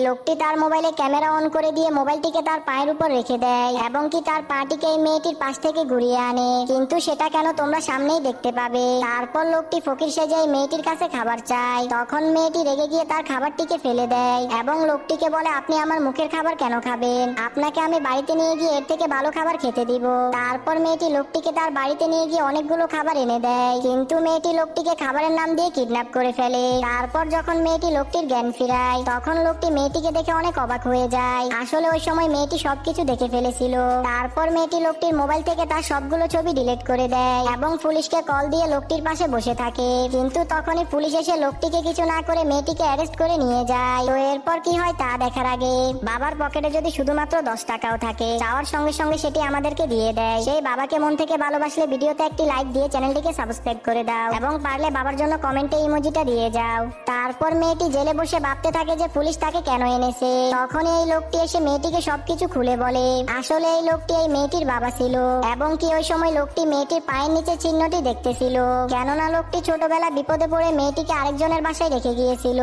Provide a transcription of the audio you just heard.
লোকটি তার মোবাইলে ক্যামেরা অন করে দিয়ে মোবাইলটিকে তার পায়ের উপর রেখে দেয় এবং কি তার পাটিকে এই মেয়েটির পাশ থেকে ঘুরিয়ে আনে, কিন্তু সেটা কেন তোমরা সামনেই দেখতে পাবে। তারপর লোকটি ফকির সেজে এই মেয়েটির কাছে খাবার চায়। তখন মেয়েটি রেগে গিয়ে তার খাবারটিকে ফেলে দেয় এবং লোকটিকে বলে, আপনি আমার মুখের খাবার কেন খাবেন, আপনাকে আমি বাড়িতে নিয়ে গিয়ে এর থেকে ভালো খাবার খেতে দিব। তারপর মেয়েটি লোকটিকে তার বাড়িতে নিয়ে গিয়ে অনেকগুলো খাবার এনে দেয়, কিন্তু মেয়েটি লোকটিকে খাবারের নাম দিয়ে কিডন্যাপ করে ফেলে। তারপর যখন মেয়েটি লোকটির জ্ঞান ফিরায় তখন লোকটি মেয়েটিকে দেখে অনেক অবাক হয়ে যায়। আসলে ওই সময় মেয়েটি সবকিছু দেখে ফেলেছিল। তারপর মেয়েটি লোকটির মোবাইল থেকে তার সবগুলো ছবি ডিলিট করে দেয় এবং পুলিশকে কল দিয়ে লোকটির পাশে বসে থাকে, কিন্তু তখনই পুলিশ এসে লোকটিকে কিছু না করে মেয়েটিকে অ্যারেস্ট করে নিয়ে যায়। তো এরপর কি হয় তা দেখার আগে বাবার পকেটে যদি শুধুমাত্র 10 টাকাও থাকে, চাওয়ার সঙ্গে সঙ্গে সেটি আমাদেরকে দিয়ে দেয়। সেই বাবাকে মন থেকে ভালোবাসলে ভিডিওতে একটি লাইক দিয়ে চ্যানেলটিকে সাবস্ক্রাইব করে দাও এবং পারলে বাবার জন্য কমেন্টে ইমোজিটা দিয়ে যাও। তারপর মেয়েটি জেলে বসে ভাবতে থাকে যে পুলিশ তাকে কেন এনেছে। তখন এই লোকটি এসে মেয়েটিকে সবকিছু খুলে বলে। আসলে এই লোকটি এই মেয়েটির বাবা ছিল এবং কি ওই সময় লোকটি মেয়েটির পায়ের নিচে চিহ্নটি দেখতেছিল, কেননা লোকটি ছোটবেলা বিপদে পড়ে মেয়েটিকে আরেকজনের বাসায় রেখে গিয়েছিল।